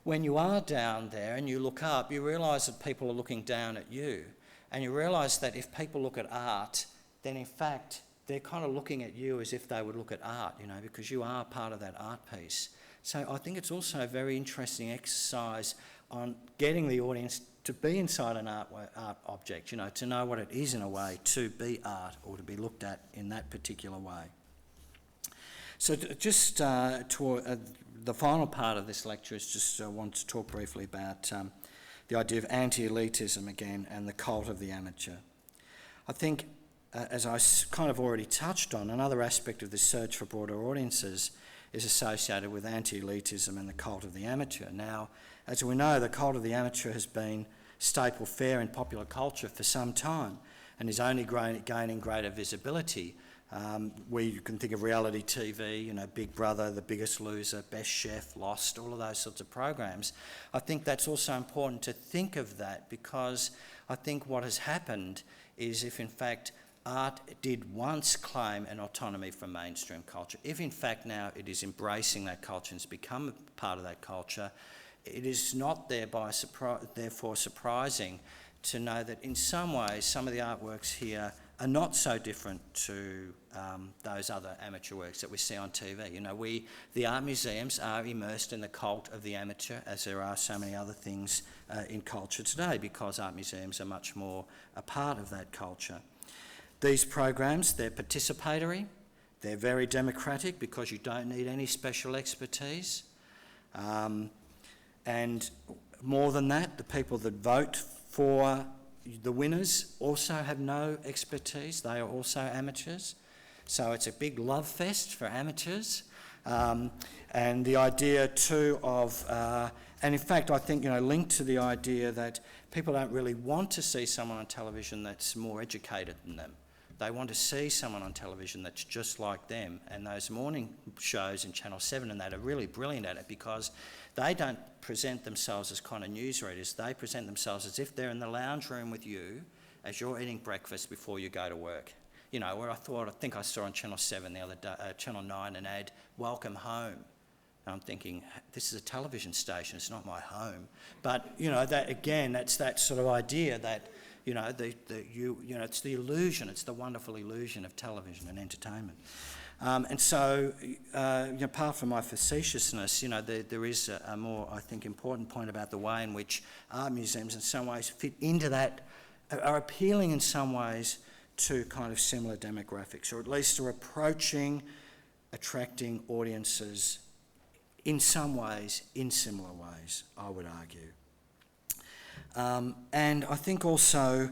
when you are down there and you look up, you realise that people are looking down at you. And you realise that if people look at art, then in fact, they're kind of looking at you as if they would look at art, you know, because you are part of that art piece. So I think it's also a very interesting exercise on getting the audience to be inside an art object, you know, to know what it is in a way, to be art or to be looked at in that particular way. So just the final part of this lecture is just I want to talk briefly about the idea of anti-elitism again and the cult of the amateur. I think, as I kind of already touched on, another aspect of this search for broader audiences is associated with anti-elitism and the cult of the amateur. Now, as we know, the cult of the amateur has been staple fare in popular culture for some time and is only gaining greater visibility. You can think of reality TV, you know, Big Brother, The Biggest Loser, Best Chef, Lost, all of those sorts of programs. I think that's also important to think of that, because I think what has happened is, if in fact art did once claim an autonomy from mainstream culture, if in fact now it is embracing that culture and has become a part of that culture, it is not therefore surprising to know that in some ways some of the artworks here are not so different to those other amateur works that we see on TV. You know, the art museums are immersed in the cult of the amateur, as there are so many other things in culture today, because art museums are much more a part of that culture. These programs, they're participatory, they're very democratic because you don't need any special expertise. And more than that, the people that vote for the winners also have no expertise. They are also amateurs. So it's a big love fest for amateurs. And the idea too of, and in fact I think, you know, linked to the idea that people don't really want to see someone on television that's more educated than them. They want to see someone on television that's just like them, and those morning shows in Channel 7 and that are really brilliant at it, because they don't present themselves as kind of newsreaders. They present themselves as if they're in the lounge room with you as you're eating breakfast before you go to work. You know, where I think I saw on Channel 7 the other day, Channel 9, an ad, "Welcome home." And I'm thinking, this is a television station, it's not my home. But, you know, that again, that's that sort of idea that, you know, it's the illusion, it's the wonderful illusion of television and entertainment. And so, you know, apart from my facetiousness, you know, there is a more, I think, important point about the way in which art museums in some ways fit into that, are appealing in some ways to kind of similar demographics, or at least are attracting audiences in some ways, in similar ways, I would argue. And I think also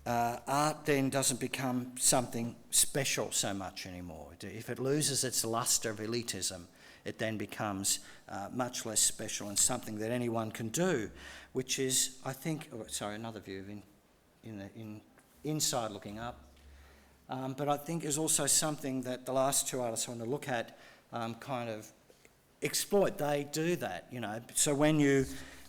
art then doesn't become something special so much anymore. If it loses its lustre of elitism, it then becomes much less special and something that anyone can do, which is, I think, another view of inside looking up. But I think is also something that the last two artists I want to look at kind of exploit. They do that, you know. So when you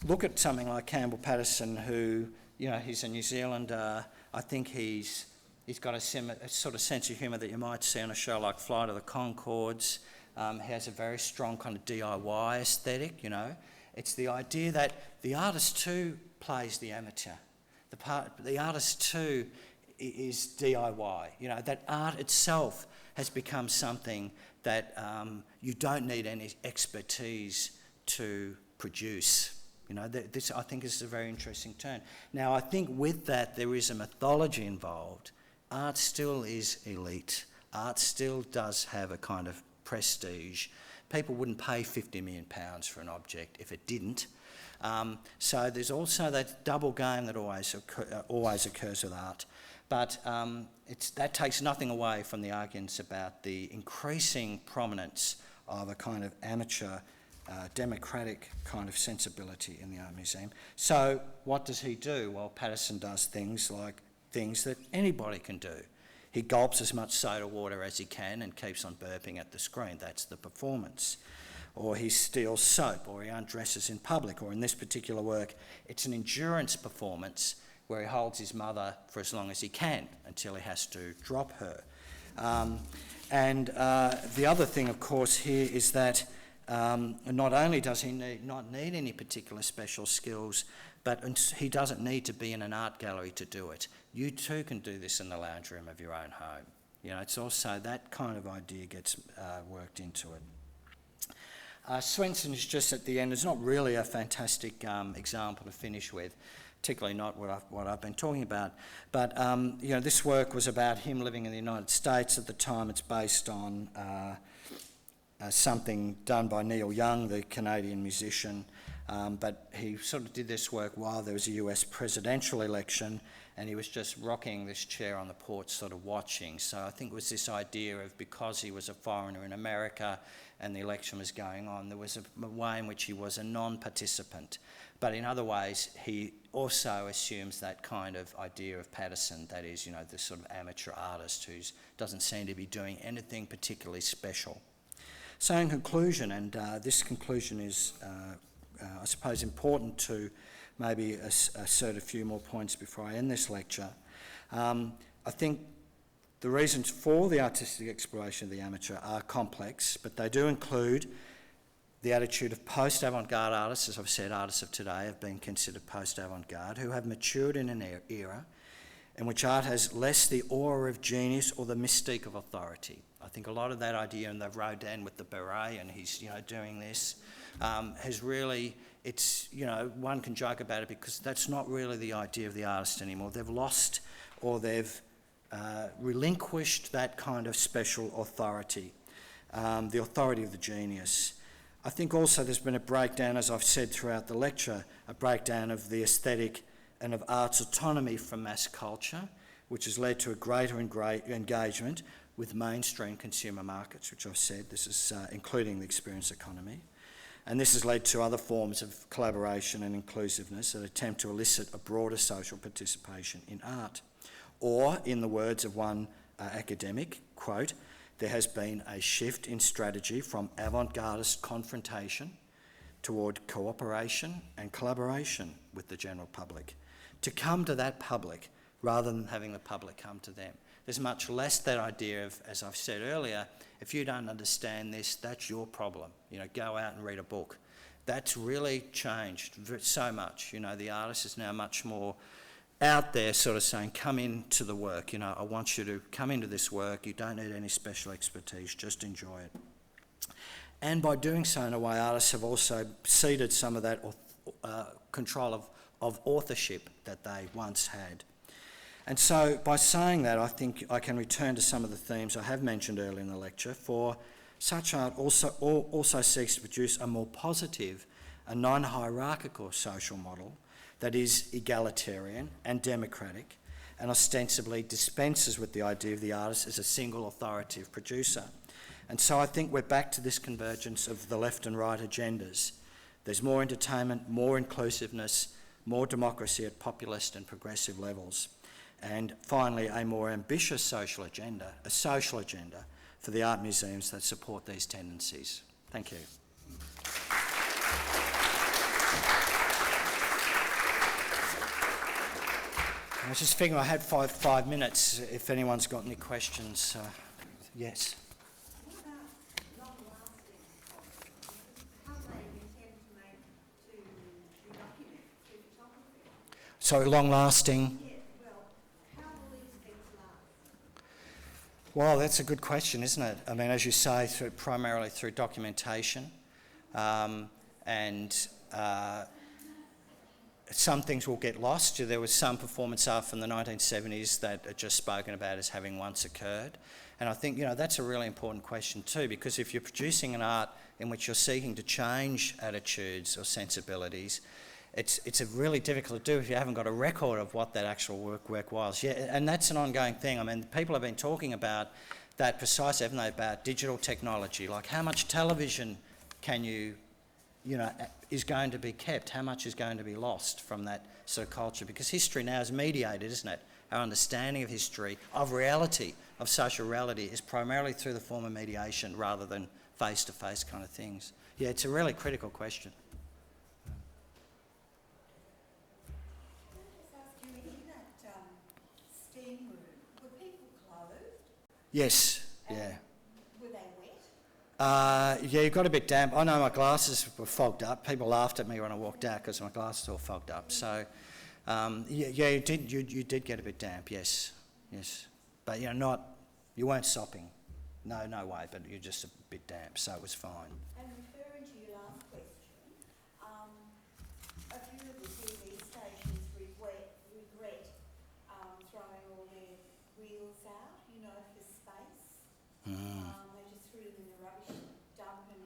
look at something like Campbell Patterson, who, you know, he's a New Zealander, I think he's He's got a sort of sense of humour that you might see on a show like Flight of the Conchords. He has a very strong kind of DIY aesthetic, you know. It's the idea that the artist too plays the amateur. The artist too is DIY, you know, that art itself has become something that you don't need any expertise to produce. You know, this I think is a very interesting turn. Now, I think with that there is a mythology involved. Art still is elite. Art still does have a kind of prestige. People wouldn't pay £50 million for an object if it didn't. So there's also that double game that always occurs with art. But that takes nothing away from the arguments about the increasing prominence of a kind of amateur, democratic kind of sensibility in the Art Museum. So what does he do? Well, Patterson does things that anybody can do. He gulps as much soda water as he can and keeps on burping at the screen. That's the performance. Or he steals soap, or he undresses in public, or in this particular work, it's an endurance performance where he holds his mother for as long as he can until he has to drop her. The other thing, of course, here is that not only does he not need any particular special skills, but he doesn't need to be in an art gallery to do it. You too can do this in the lounge room of your own home. You know, it's also that kind of idea gets worked into it. Swenson is just at the end. It's not really a fantastic example to finish with, particularly not what I've been talking about. But you know, this work was about him living in the United States at the time. It's based on something done by Neil Young, the Canadian musician. But he sort of did this work while there was a US presidential election, and he was just rocking this chair on the porch sort of watching. So I think it was this idea of, because he was a foreigner in America and the election was going on, there was a way in which he was a non-participant. But in other ways, he also assumes that kind of idea of Patterson, that is, you know, this sort of amateur artist who doesn't seem to be doing anything particularly special. So in conclusion, and this conclusion is I suppose important to maybe assert a few more points before I end this lecture. I think the reasons for the artistic exploration of the amateur are complex, but they do include the attitude of post-avant-garde artists. As I've said, artists of today have been considered post-avant-garde, who have matured in an era in which art has less the aura of genius or the mystique of authority. I think a lot of that idea, and the Rodin with the beret, and he's, you know, doing this, has really, it's, you know, one can joke about it because that's not really the idea of the artist anymore. They've lost, or they've relinquished that kind of special authority, the authority of the genius. I think also there's been a breakdown, as I've said throughout the lecture, a breakdown of the aesthetic and of art's autonomy from mass culture, which has led to a greater engagement with mainstream consumer markets, which I've said, this is including the experience economy. And this has led to other forms of collaboration and inclusiveness that attempt to elicit a broader social participation in art. Or, in the words of one academic, quote, there has been a shift in strategy from avant-gardist confrontation toward cooperation and collaboration with the general public, to come to that public rather than having the public come to them. There's much less that idea of, as I've said earlier, if you don't understand this, that's your problem. You know, go out and read a book. That's really changed so much. You know, the artist is now much more out there sort of saying, come into the work. You know, I want you to come into this work. You don't need any special expertise, just enjoy it. And by doing so, in a way, artists have also ceded some of that control of authorship that they once had. And so by saying that, I think I can return to some of the themes I have mentioned earlier in the lecture, for such art also seeks to produce a more positive, a non-hierarchical social model that is egalitarian and democratic, and ostensibly dispenses with the idea of the artist as a single authoritative producer. And so I think we're back to this convergence of the left and right agendas. There's more entertainment, more inclusiveness, more democracy at populist and progressive levels. And finally, a more ambitious social agenda, a social agenda for the art museums that support these tendencies. Thank you. I was just figuring I had 5 minutes if anyone's got any questions. Yes. What about long-lasting problems? How they intend to make to document through photography? So long-lasting. Yeah, well, how will these things last? Well, that's a good question, isn't it? I mean, as you say, primarily through documentation, and some things will get lost. There was some performance art from the 1970s that are just spoken about as having once occurred. And I think, that's a really important question too, because if you're producing an art in which you're seeking to change attitudes or sensibilities, it's a really difficult to do if you haven't got a record of what that actual work was. Yeah, and that's an ongoing thing. I mean, people have been talking about that precisely, haven't they, about digital technology, like how much television can you is going to be kept, how much is going to be lost from that sort of culture, because history now is mediated, isn't it? Our understanding of history, of reality, of social reality, is primarily through the form of mediation rather than face-to-face kind of things. Yeah, it's a really critical question. Can I just ask you, in that steam room, were people clothed? Yes, yeah. Were they wet? Yeah, you got a bit damp. I know my glasses were fogged up. People laughed at me when I walked out because my glasses were all fogged up. So, yeah, you did get a bit damp. Yes. But you weren't sopping. No way. But you're just a bit damp, so it was fine. And referring to your last question, a few of the TV stations regret throwing all their reels out, for space. They just threw them in the rubbish dump, and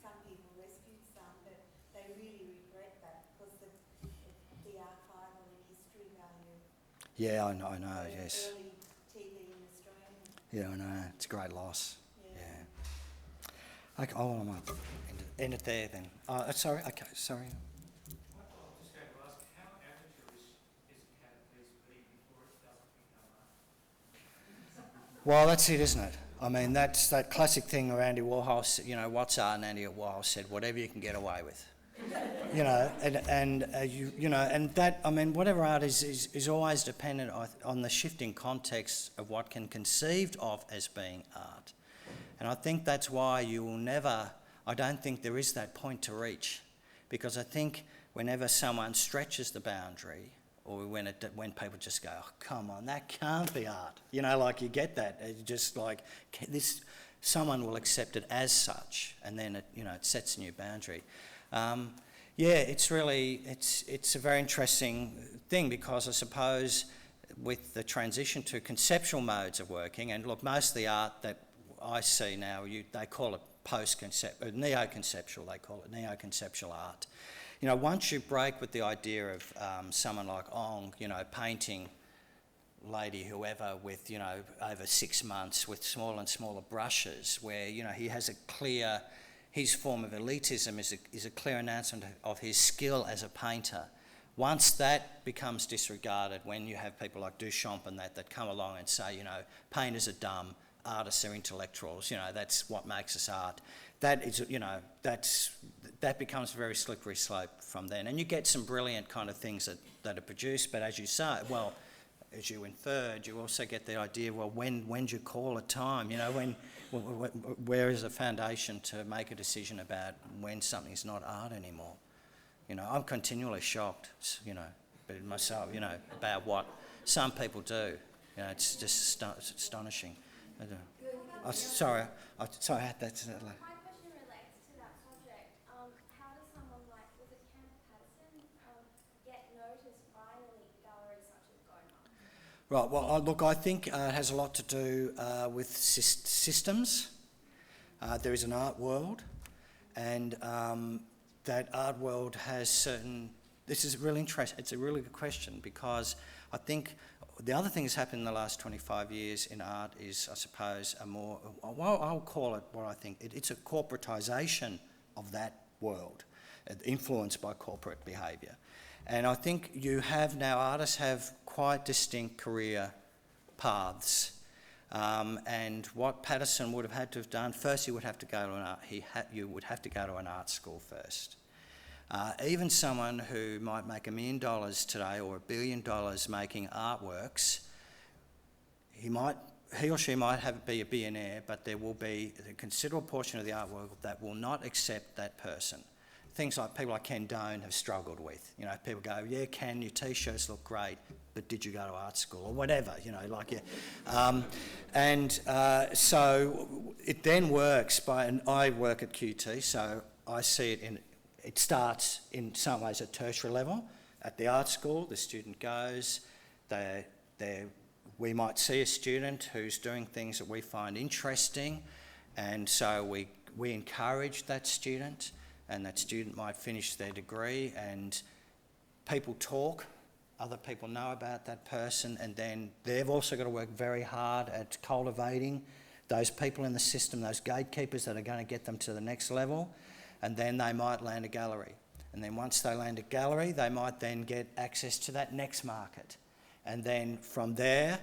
some people rescued some, but they really regret that because the archival and history value. Yeah, I know. Yes. Early TV in Australia. Yeah, I know. It's a great loss. Yeah. Okay. Oh, I might end it there then. Sorry. Okay. Sorry. I was just going to ask, how amateurish is a piece be before it doesn't become art? Well, that's it, isn't it? I mean, that's that classic thing where Andy Warhol, what's art? And Andy Warhol said, whatever you can get away with. And that, I mean, whatever art is always dependent on the shifting context of what can conceived of as being art. And I think that's why you will never, I don't think there is that point to reach, because I think whenever someone stretches the boundary, or when people just go, oh, come on, that can't be art. You get that. It's just like this, someone will accept it as such, and then it sets a new boundary. It's really, it's a very interesting thing, because I suppose with the transition to conceptual modes of working, and look, most of the art that I see now, they call it neo-conceptual, they call it neo-conceptual art. Once you break with the idea of someone like Ong, painting lady whoever with, over 6 months with smaller and smaller brushes, where, he has a clear, his form of elitism is a clear announcement of his skill as a painter. Once that becomes disregarded, when you have people like Duchamp and that come along and say, painters are dumb, artists are intellectuals, that's what makes us art. That is, that becomes a very slippery slope from then. And you get some brilliant kind of things that are produced, but as you say, well, as you inferred, you also get the idea, well, when do you call a time? Where is the foundation to make a decision about when something's not art anymore? I'm continually shocked, but myself, about what some people do. It's just astonishing. Sorry, that's... My question relates to that subject. How does someone like, was it Campbell Patterson, get noticed finally in galleries such as Goma? Right, well, look, I think it has a lot to do with systems. There is an art world, and that art world has certain... This is really interesting. It's a really good question, because I think the other thing that's happened in the last 25 years in art is, I suppose, a more... Well, I'll call it what I think. It's a corporatisation of that world, influenced by corporate behaviour. And I think you have now, artists have quite distinct career paths. And what Patterson would have had to have done, first he would have to go to you would have to go to an art school first. Even someone who might make $1 million today or $1 billion making artworks, he or she might be a billionaire, but there will be a considerable portion of the art world that will not accept that person. Things like people like Ken Doan have struggled with. You know, people go, yeah, Ken, your T-shirts look great, but did you go to art school or whatever? You know, like so it then works and I work at QT, so I see it it starts in some ways at tertiary level. At the art school, the student goes, we might see a student who's doing things that we find interesting, and so we encourage that student, and that student might finish their degree, and people talk, other people know about that person, and then they've also got to work very hard at cultivating those people in the system, those gatekeepers that are going to get them to the next level, and then they might land a gallery. And then once they land a gallery, they might then get access to that next market. And then from there,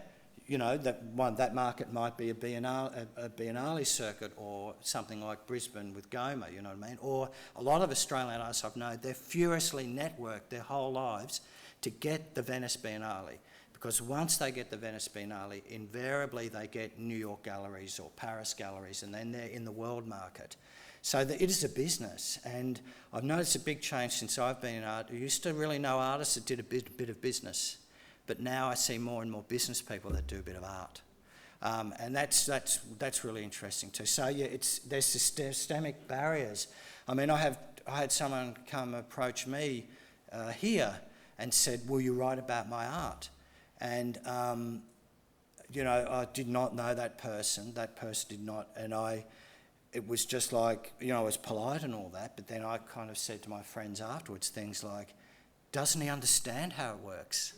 you know, that market might be a Biennale circuit or something like Brisbane with Goma, you know what I mean? Or a lot of Australian artists I've known, they're furiously networked their whole lives to get the Venice Biennale. Because once they get the Venice Biennale, invariably they get New York galleries or Paris galleries, and then they're in the world market. So it is a business, and I've noticed a big change since I've been in art. I used to really know artists that did a bit of business, but now I see more and more business people that do a bit of art, and that's really interesting too. So yeah, there's systemic barriers. I mean, I had someone come approach me here and said, "Will you write about my art?" And you know, I did not know that person. That person did not, and it was just like, you know, I was polite and all that, but then I kind of said to my friends afterwards things like, doesn't he understand how it works?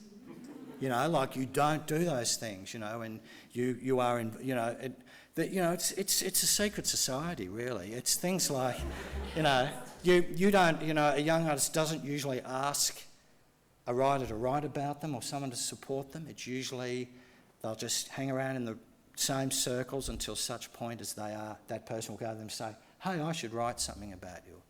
You know, like, you don't do those things, you know, and you are in, you know, it's a secret society, really. It's things like, you know, you don't, you know, a young artist doesn't usually ask a writer to write about them or someone to support them. It's usually they'll just hang around in the same circles until such point as that person will go to them and say, hey, I should write something about you.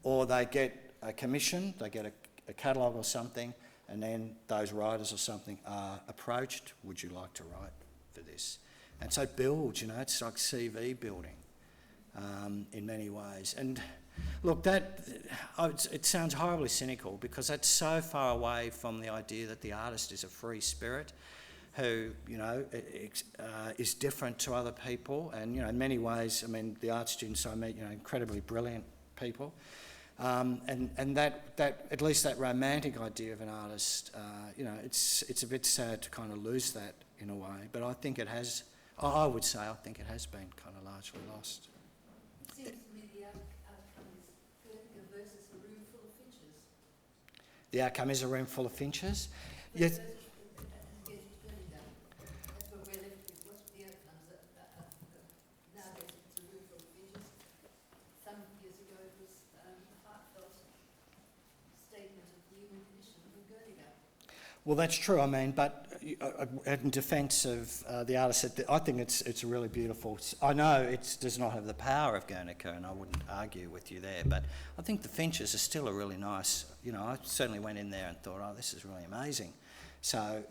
Or they get a commission, they get a catalogue or something, and then those writers or something are approached, would you like to write for this? And so it builds, you know, it's like CV building in many ways. And look, it sounds horribly cynical because that's so far away from the idea that the artist is a free spirit who, you know, is different to other people. And, you know, in many ways, I mean, the art students I meet, you know, incredibly brilliant people. And that at least that romantic idea of an artist, you know, it's a bit sad to kind of lose that in a way. But I think it has, I would say, I think it has been kind of largely lost. It seems to me the outcome is Guernica versus a room full of finches. The outcome is a room full of finches? Yes. Yes. That's what we're left with. What's the outcomes? Nowadays it's a room full of finches. Some years ago it was a heartfelt statement of the human condition in Guernica. Well, that's true. I mean, but in defence of the artist, I think it's really beautiful. I know it does not have the power of Guernica, and I wouldn't argue with you there. But I think the finches are still a really nice. You know, I certainly went in there and thought, oh, this is really amazing. So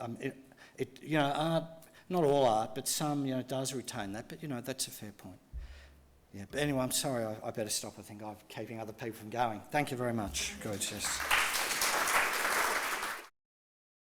you know, art, not all art, but some, you know, does retain that. But you know, that's a fair point. Yeah. But anyway, I'm sorry. I better stop. I think I'm keeping other people from going. Thank you very much. Good. Yes.